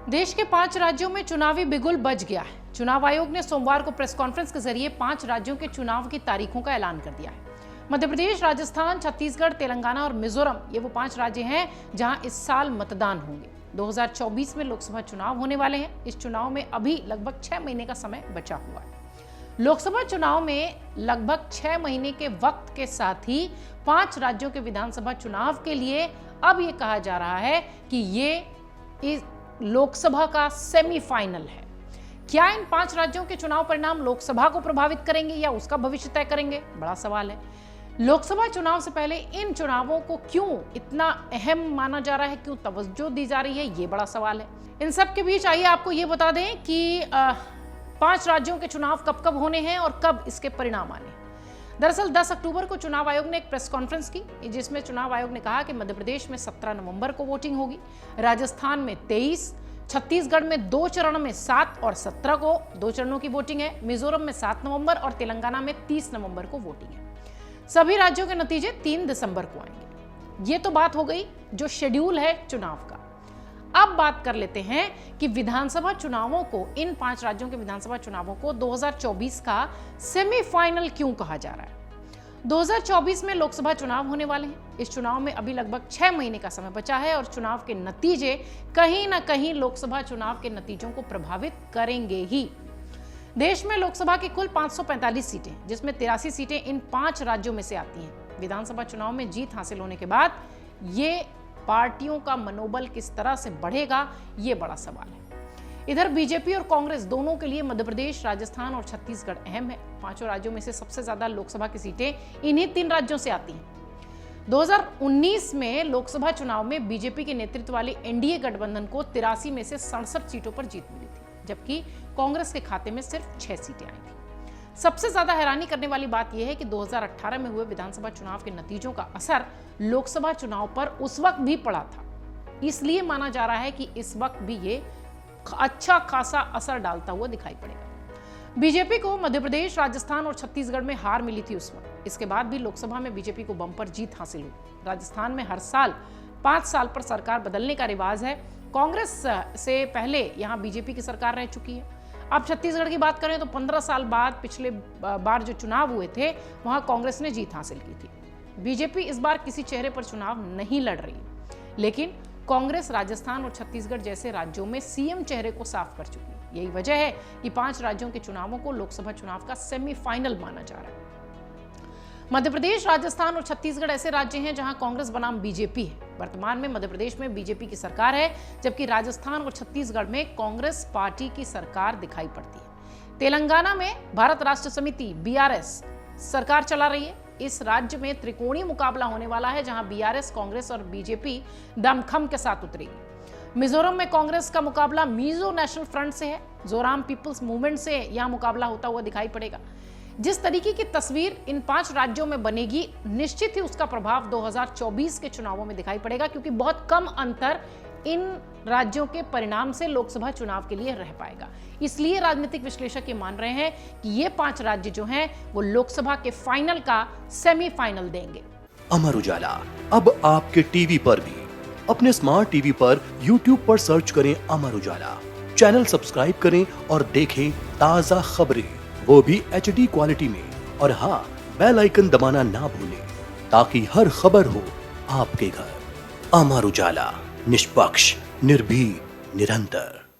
देश के 5 राज्यों में चुनावी बिगुल बज गया है। चुनाव आयोग ने सोमवार को प्रेस कॉन्फ्रेंस के जरिए 5 राज्यों के चुनाव की तारीखों का ऐलान कर दिया है। मध्य प्रदेश, राजस्थान, छत्तीसगढ़, तेलंगाना और मिजोरम ये वो 5 राज्य हैं जहां इस साल मतदान होंगे। 2024 में लोकसभा चुनाव होने वाले हैं। इस चुनाव में अभी लगभग 6 महीने का समय बचा हुआ है। लोकसभा चुनाव में लगभग 6 महीने के वक्त के साथ ही 5 राज्यों के विधानसभा चुनाव के लिए अब ये कहा जा रहा है कि ये इस लोकसभा का सेमीफाइनल है। क्या इन 5 राज्यों के चुनाव परिणाम लोकसभा को प्रभावित करेंगे या उसका भविष्य तय करेंगे? बड़ा सवाल है। लोकसभा चुनाव से पहले इन चुनावों को क्यों इतना अहम माना जा रहा है, क्यों तवज्जो दी जा रही है, ये बड़ा सवाल है। इन सब के बीच आइए आपको ये बता दें कि 5 राज्यों के चुनाव कब कब होने हैं और कब इसके परिणाम आने हैं। दरअसल 10 अक्टूबर को चुनाव आयोग ने एक प्रेस कॉन्फ्रेंस की, जिसमें चुनाव आयोग ने कहा कि मध्य प्रदेश में 17 नवंबर को वोटिंग होगी, राजस्थान में 23, छत्तीसगढ़ में 2 चरण में 7 और 17 को 2 चरणों की वोटिंग है, मिजोरम में 7 नवंबर और तेलंगाना में 30 नवंबर को वोटिंग है। सभी राज्यों के नतीजे 3 दिसंबर को आएंगे। ये तो बात हो गई जो शेड्यूल है चुनाव का। अब बात कर लेते हैं कि विधानसभा चुनावों को, इन 5 राज्यों के विधानसभा चुनावों को 2024 का सेमीफाइनल क्यों कहा जा रहा है। 2024 में लोकसभा चुनाव होने वाले हैं। इस चुनाव में अभी लगभग 6 महीने का समय बचा है और चुनाव के नतीजे कहीं ना कहीं लोकसभा चुनाव के नतीजों को प्रभावित करेंगे ही। देश में लोकसभा की कुल 545 सीटें, जिसमें 83 सीटें इन 5 राज्यों में से आती हैं। विधानसभा चुनाव में जीत हासिल होने के बाद ये पार्टियों का मनोबल किस तरह से बढ़ेगा, ये बड़ा सवाल है। इधर बीजेपी और कांग्रेस दोनों के लिए मध्य प्रदेश, राजस्थान और छत्तीसगढ़ अहम है। 5 राज्यों में से सबसे ज्यादा लोकसभा की सीटें इन्हीं 3 राज्यों से आती हैं। 2019 में लोकसभा चुनाव में बीजेपी के नेतृत्व वाले एनडीए गठबंधन को 83 में से 67 सीटों पर जीत मिली थी, जबकि कांग्रेस के खाते में सिर्फ 6 सीटें आई थी। सबसे ज्यादा हैरानी करने वाली बात यह है कि 2018 में हुए विधानसभा चुनाव के नतीजों का असर लोकसभा चुनाव पर उस वक्त भी पड़ा था। इसलिए माना जा रहा है कि इस वक्त भी ये अच्छा खासा असर डालता हुआ दिखाई पड़ेगा। बीजेपी को मध्य प्रदेश, राजस्थान और छत्तीसगढ़ में हार मिली थी उस वक्त। इसके बाद भी लोकसभा में बीजेपी को बम्पर जीत हासिल हुई। राजस्थान में हर साल 5 साल पर सरकार बदलने का रिवाज है। कांग्रेस से पहले यहां बीजेपी की सरकार रह चुकी है। अब छत्तीसगढ़ की बात करें तो 15 साल बाद पिछले बार जो चुनाव हुए थे वहां कांग्रेस ने जीत हासिल की थी। बीजेपी इस बार किसी चेहरे पर चुनाव नहीं लड़ रही, लेकिन कांग्रेस राजस्थान और छत्तीसगढ़ जैसे राज्यों में सीएम चेहरे को साफ कर चुकी है। यही वजह है कि 5 राज्यों के चुनावों को लोकसभा चुनाव का सेमीफाइनल माना जा रहा है। मध्य प्रदेश, राजस्थान और छत्तीसगढ़ ऐसे राज्य हैं जहां कांग्रेस बनाम बीजेपी है। वर्तमान में मध्य प्रदेश में बीजेपी की सरकार है, जबकि राजस्थान और छत्तीसगढ़ में कांग्रेस पार्टी की सरकार दिखाई पड़ती है। तेलंगाना में भारत राष्ट्र समिति बीआरएस सरकार चला रही है। इस राज्य में त्रिकोणीय मुकाबला होने वाला है, जहां बीआरएस, कांग्रेस और बीजेपी दमखम के साथ उतरेगी। मिजोरम में कांग्रेस का मुकाबला मिजो नेशनल फ्रंट से है। जोराम पीपल्स मूवमेंट से यहां मुकाबला होता हुआ दिखाई पड़ेगा। जिस तरीके की तस्वीर इन 5 राज्यों में बनेगी, निश्चित ही उसका प्रभाव 2024 के चुनावों में दिखाई पड़ेगा, क्योंकि बहुत कम अंतर इन राज्यों के परिणाम से लोकसभा चुनाव के लिए रह पाएगा। इसलिए राजनीतिक विश्लेषक ये मान रहे हैं कि ये 5 राज्य जो हैं वो लोकसभा के फाइनल का सेमीफाइनल देंगे। अमर उजाला अब आपके टीवी पर भी। अपने स्मार्ट टीवी पर यूट्यूब पर सर्च करें अमर उजाला, चैनल सब्सक्राइब करें और देखें ताजा खबरें, वो भी HD क्वालिटी में। और हाँ, बेल आइकन दबाना ना भूलें ताकि हर खबर हो आपके घर। अमर उजाला, निष्पक्ष, निर्भीक, निरंतर।